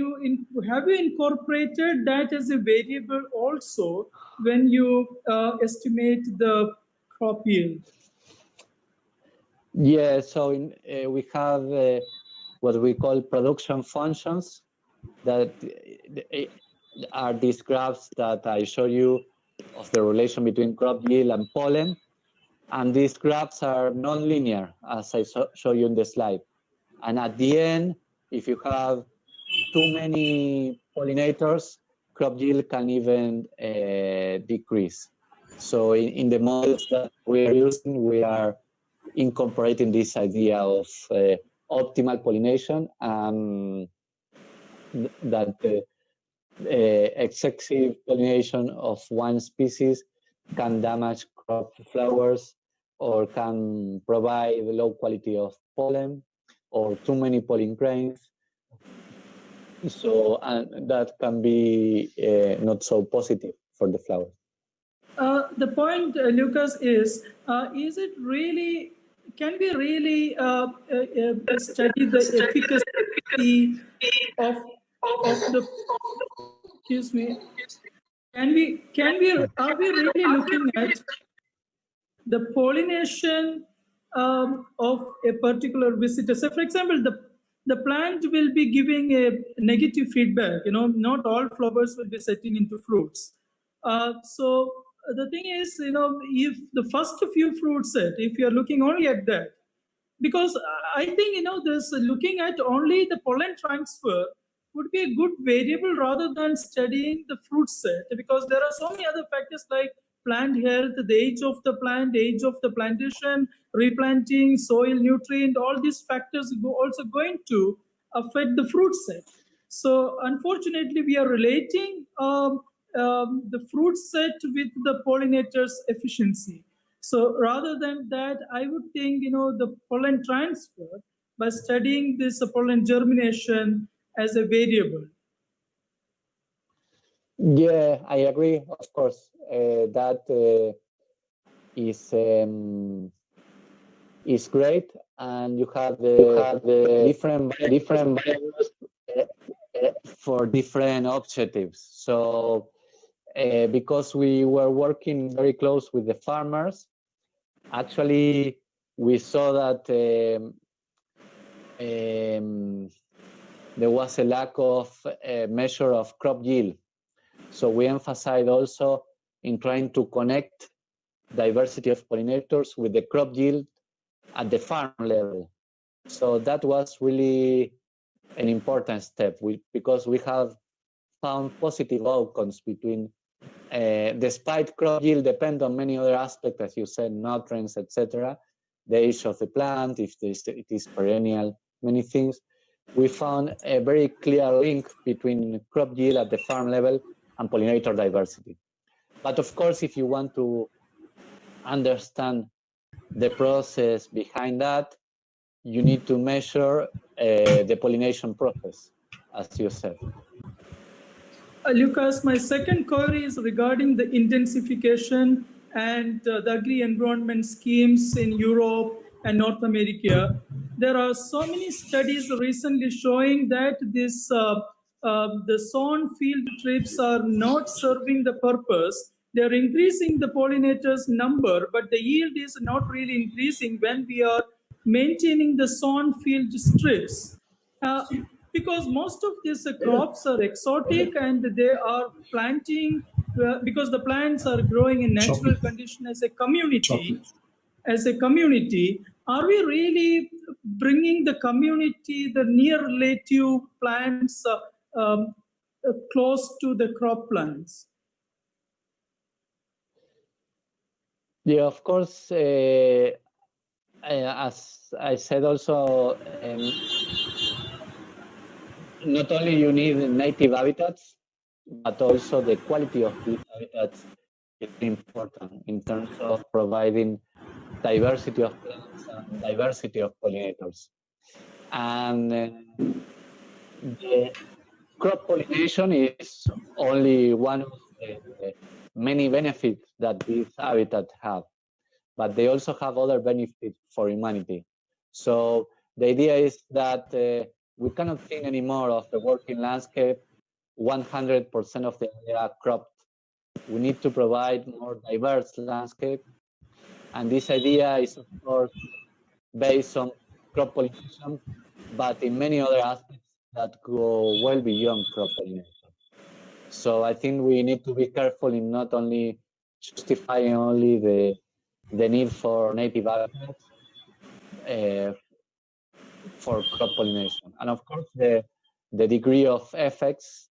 have you incorporated that as a variable also when you estimate the crop yield?
Yeah, so we have what we call production functions that are these graphs that I show you of the relation between crop yield and pollen. And these graphs are non-linear, as I show you in the slide. And at the end, if you have too many pollinators, crop yield can even decrease. So in the models that we are using, we are incorporating this idea of optimal pollination, and that excessive pollination of one species can damage crop flowers or can provide low quality of pollen or too many pollen grains. So and that can be not so positive for the flower.
The point, Lucas, is it really, can we really study the efficacy of the, excuse me, are we really looking at the pollination of a particular visitor? So for example, the plant will be giving a negative feedback, not all flowers will be setting into fruits. So the thing is, if the first few fruits set, if you're looking only at that, because I think, this looking at only the pollen transfer would be a good variable rather than studying the fruit set, because there are so many other factors like plant health, the age of the plant, age of the plantation, replanting, soil nutrient, all these factors also going to affect the fruit set. So unfortunately, we are relating the fruit set with the pollinators' efficiency. So rather than that, I would think, the pollen transfer, by studying this pollen germination as a variable.
Yeah, I agree. Of course, that is great, and you have the different values for different objectives. So because we were working very close with the farmers, actually we saw that there was a lack of measure of crop yield. So we emphasized also in trying to connect diversity of pollinators with the crop yield at the farm level. So that was really an important step, because we have found positive outcomes between, despite crop yield depend on many other aspects, as you said, nutrients, etc., the age of the plant, if it is perennial, many things. We found a very clear link between crop yield at the farm level and pollinator diversity. But of course, if you want to understand the process behind that, you need to measure the pollination process, as you said.
Lucas, my second query is regarding the intensification and the agri-environment schemes in Europe and North America. There are so many studies recently showing that the sown field trips are not serving the purpose. They're increasing the pollinators number, but the yield is not really increasing when we are maintaining the sown field strips. Because most of these crops are exotic and they are planting because the plants are growing in natural
Choppy.
condition as a community.
Choppy.
As a community, are we really bringing the community, the near relative plants, close to the crop plants?
Yeah, of course. As I said, also, not only you need native habitats, but also the quality of these habitats is important in terms of providing diversity of plants and diversity of pollinators. And the crop pollination is only one of the many benefits that these habitats have, but they also have other benefits for humanity. So the idea is that we cannot think anymore of the working landscape 100% of the area cropped. We need to provide more diverse landscape, and this idea is of course based on crop pollination, but in many other aspects that go well beyond crop pollination. So I think we need to be careful in not only justifying only the need for native habitats for crop pollination. And of course, the degree of effects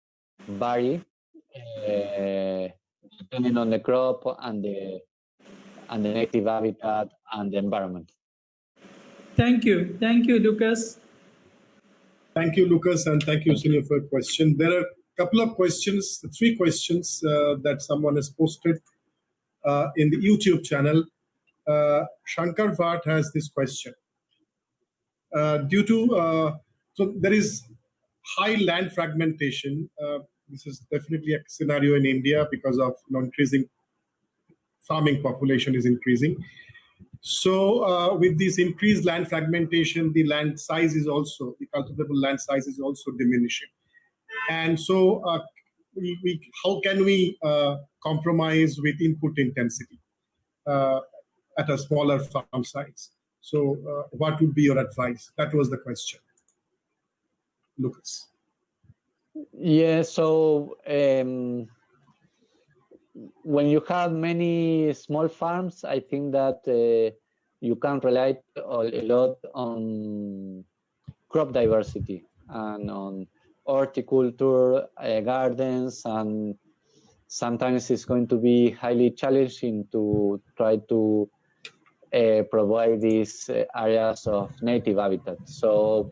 vary depending on the crop and the native habitat and the environment.
Thank you, Lucas.
Thank you, Lucas, and thank you, Sunil, for your question. There are a couple of questions, 3 questions that someone has posted in the YouTube channel. Shankar Bhatt has this question. So there is high land fragmentation. This is definitely a scenario in India because of increasing farming population is increasing. So with this increased land fragmentation, the land size is also, the cultivable land size is also diminishing. And so how can we compromise with input intensity at a smaller farm size? So what would be your advice? That was the question. Lucas.
Yeah, so when you have many small farms, I think that you can rely a lot on crop diversity and on horticulture, gardens, and sometimes it's going to be highly challenging to try to provide these areas of native habitat. So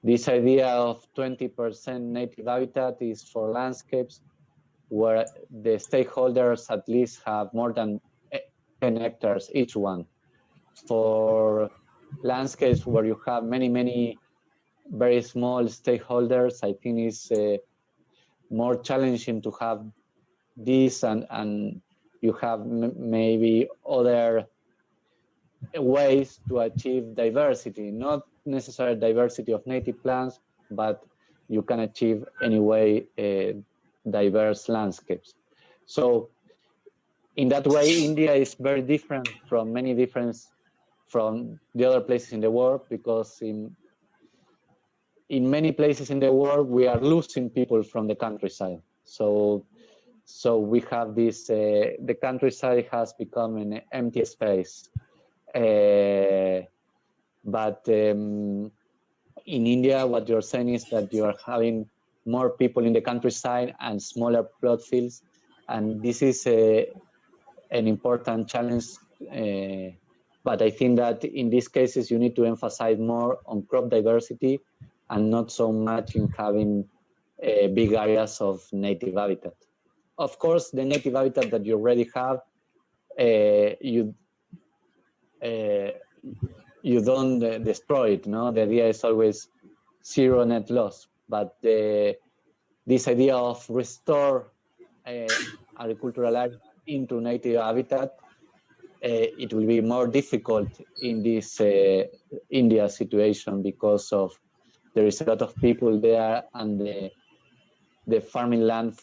this idea of 20% native habitat is for landscapes where the stakeholders at least have more than 10 hectares each one. For landscapes where you have many very small stakeholders, I think it's more challenging to have this, and you have maybe other ways to achieve diversity, not necessarily diversity of native plants, but you can achieve anyway diverse landscapes. So in that way, India is very different from from the other places in the world, because in many places in the world, we are losing people from the countryside. So we have this, the countryside has become an empty space. But in India, what you're saying is that you are having more people in the countryside and smaller plot fields. And this is an important challenge. But I think that in these cases, you need to emphasize more on crop diversity and not so much in having big areas of native habitat. of course, the native habitat that you already have, you don't destroy it. No, the idea is always zero net loss. But this idea of restore agricultural land into native habitat, it will be more difficult in this India situation because of there is a lot of people there and the farming land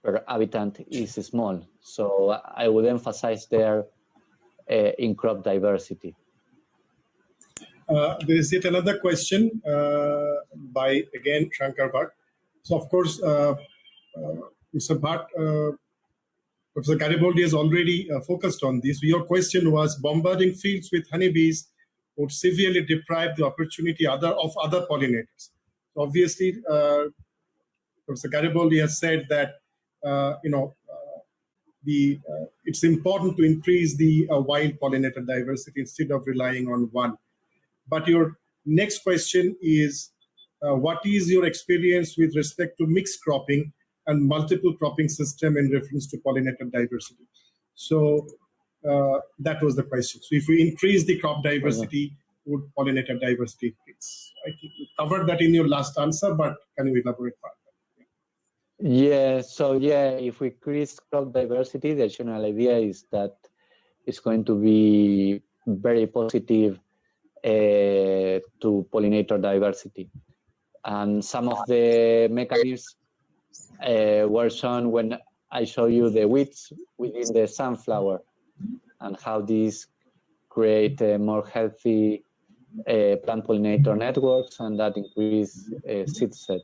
per habitant is small. So I would emphasize there in crop diversity.
There is yet another question by, again, Shankar Bhatt. So, of course, Mr. Bhatt, Professor Garibaldi has already focused on this. Your question was, bombarding fields with honeybees would severely deprive the opportunity of other pollinators. So obviously, Professor Garibaldi has said that it's important to increase the wild pollinator diversity instead of relying on one. But your next question is, what is your experience with respect to mixed cropping and multiple cropping system in reference to pollinator diversity? So that was the question. So if we increase the crop diversity, would pollinator diversity increase? I think you covered that in your last answer, but can you elaborate further?
Yeah, so if we increase crop diversity, the general idea is that it's going to be very positive to pollinator diversity. And some of the mechanisms were shown when I show you the weeds within the sunflower and how these create more healthy plant pollinator networks and that increase seed set.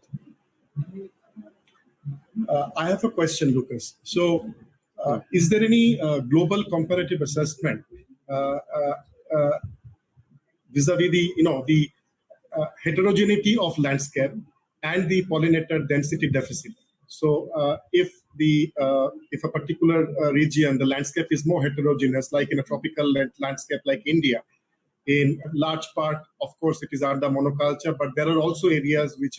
I have a question, Lucas. So is there any global comparative assessment vis-a-vis the heterogeneity of landscape and the pollinator density deficit? So if a particular region, the landscape is more heterogeneous, like in a tropical landscape like India, in large part, of course, it is under monoculture, but there are also areas which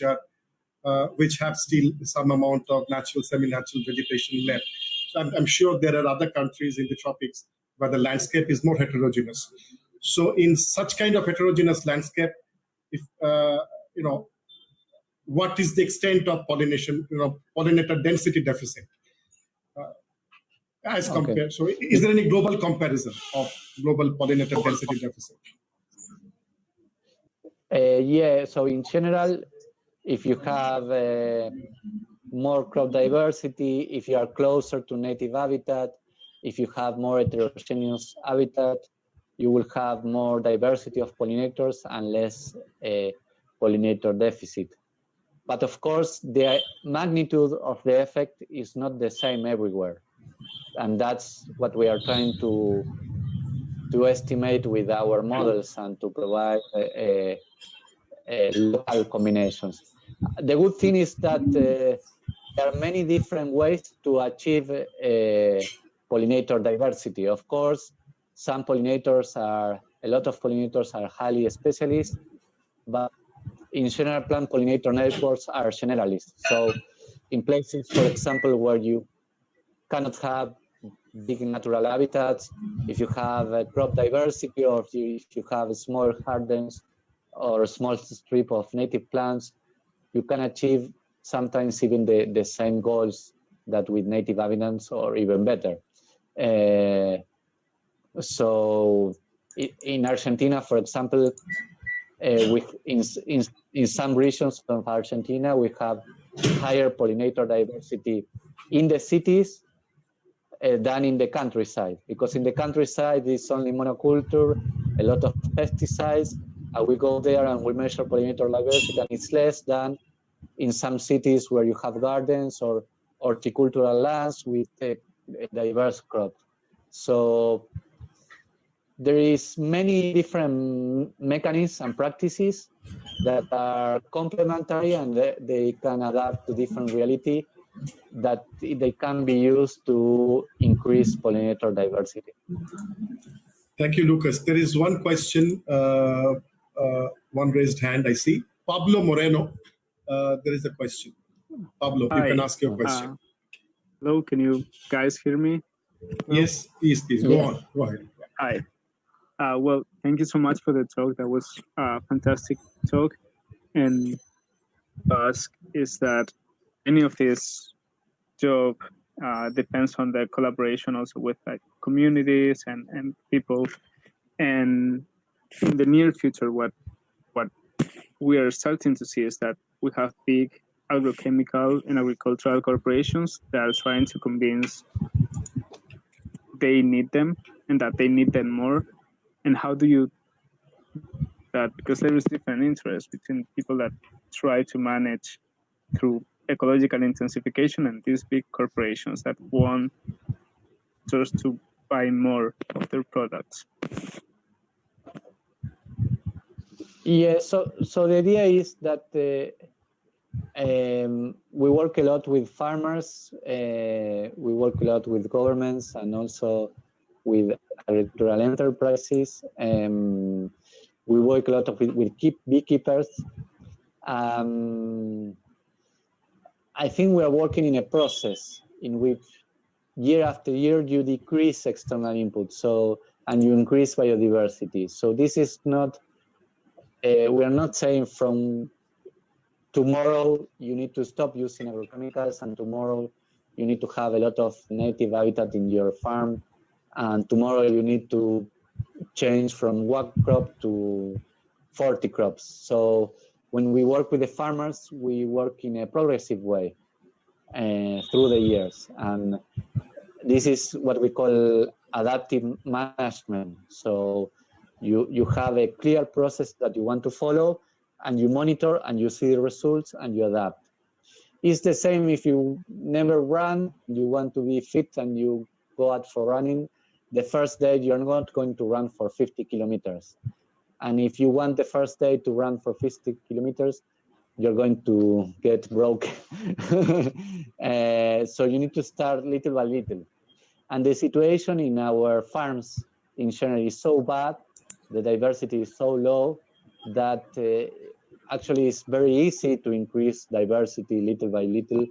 have still some amount of natural, semi-natural vegetation left. So I'm sure there are other countries in the tropics where the landscape is more heterogeneous. So in such kind of heterogeneous landscape, if what is the extent of pollination, pollinator density deficit as compared? So is there any global comparison of global pollinator density deficit?
So in general, if you have more crop diversity, if you are closer to native habitat, if you have more heterogeneous habitat, you will have more diversity of pollinators and less pollinator deficit. But of course, the magnitude of the effect is not the same everywhere. And that's what we are trying to estimate with our models and to provide local combinations. The good thing is that there are many different ways to achieve pollinator diversity. Of course, a lot of pollinators are highly specialist, but in general, plant pollinator networks are generalists. So in places, for example, where you cannot have big natural habitats, if you have crop diversity or if you have small gardens or a small strip of native plants, you can achieve sometimes even the same goals that with native habitats or even better. So in Argentina, for example, in some regions of Argentina, we have higher pollinator diversity in the cities than in the countryside, because in the countryside it's only monoculture, a lot of pesticides, and we go there and we measure pollinator diversity, and it's less than in some cities where you have gardens or horticultural lands with a diverse crop. So there is many different mechanisms and practices that are complementary and they can adapt to different reality that they can be used to increase pollinator diversity.
Thank you, Lucas. There is one question, one raised hand I see. Pablo Moreno, there is a question. Pablo, you can ask your question.
Hello, can you guys hear me?
Yes, please, go
Yes.
on. Go ahead.
Hi. Well, thank you so much for the talk. That was a fantastic talk. And ask is that any of this job depends on the collaboration also with like communities and people. And in the near future, what we are starting to see is that we have big agrochemical and agricultural corporations that are trying to convince they need them and that they need them more. And how do you that, because there is different interest between people that try to manage through ecological intensification and these big corporations that want just to buy more of their products.
Yeah, so the idea is that we work a lot with farmers, we work a lot with governments, and also with agricultural enterprises. We work a lot with beekeepers. I think we are working in a process in which year after year you decrease external input, and you increase biodiversity. So this is not, we are not saying from tomorrow you need to stop using agrochemicals, and tomorrow you need to have a lot of native habitat in your farm, and tomorrow you need to change from one crop to 40 crops. So when we work with the farmers, we work in a progressive way through the years. And this is what we call adaptive management. So you have a clear process that you want to follow, and you monitor, and you see the results, and you adapt. It's the same if you never run, you want to be fit, and you go out for running. The first day, you're not going to run for 50 kilometers. And if you want the first day to run for 50 kilometers, you're going to get broke. So you need to start little by little. And the situation in our farms in general is so bad, the diversity is so low, that actually it's very easy to increase diversity little by little.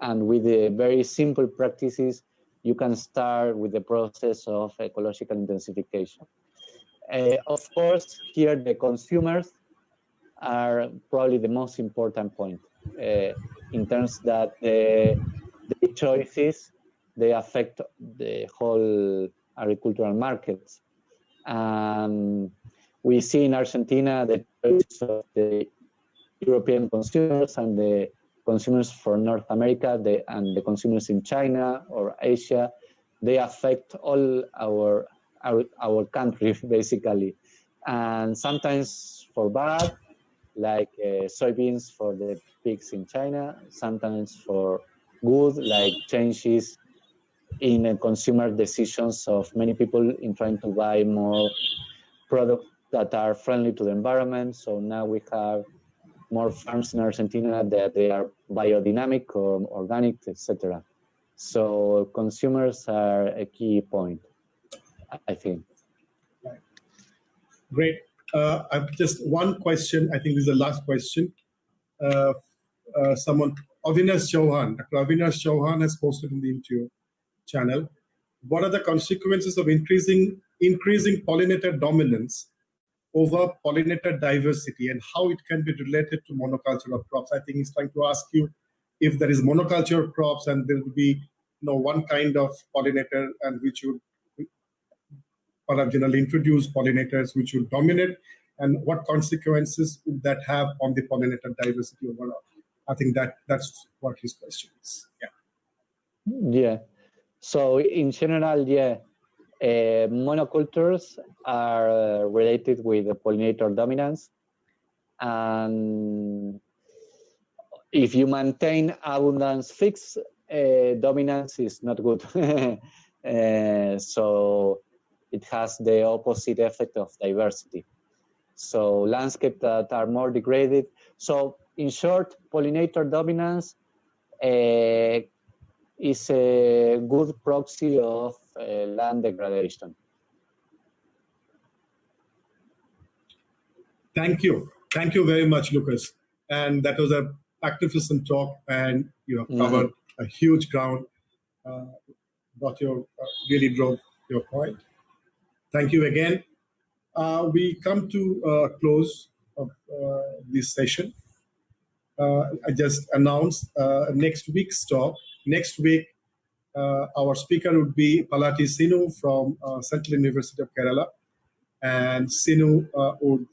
And with the very simple practices, you can start with the process of ecological intensification. Of course, here the consumers are probably the most important point in terms that the choices, they affect the whole agricultural markets. We see in Argentina the choice of the European consumers and the consumers for North America and the consumers in China or Asia. They affect all our country, basically. And sometimes for bad, like soybeans for the pigs in China, sometimes for good, like changes in consumer decisions of many people in trying to buy more products that are friendly to the environment. So now we have more farms in Argentina that they are biodynamic or organic, etc. So consumers are a key point, I think.
Great. I've just one question. I think this is the last question. Someone, Avinash Chauhan, Dr. Avinash Chauhan has posted in the YouTube channel. What are the consequences of increasing pollinator dominance over pollinator diversity, and how it can be related to monoculture of crops? I think he's trying to ask you if there is monoculture of crops and there will be one kind of pollinator, and which would originally introduce pollinators which will dominate, and what consequences would that have on the pollinator diversity overall? I think that's what his question is.
Yeah. So in general, monocultures are related with the pollinator dominance. And if you maintain abundance fixed, dominance is not good. So it has the opposite effect of diversity. So landscapes that are more degraded. So in short, pollinator dominance is a good proxy of land degradation.
Thank you very much, Lucas. And that was a magnificent talk, and you have covered a huge ground. really drove your point. Thank you again. We come to a close of this session. I just announced next week's talk. Next week, our speaker would be Palati Sinu from Central University of Kerala, and Sinu would.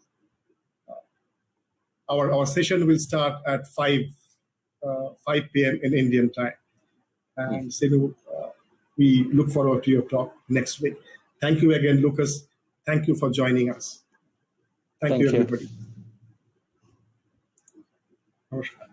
Our session will start at 5 p.m. in Indian time. And Sinu, we look forward to your talk next week. Thank you again, Lucas. Thank you for joining us. Thank you, everybody. Namaskar.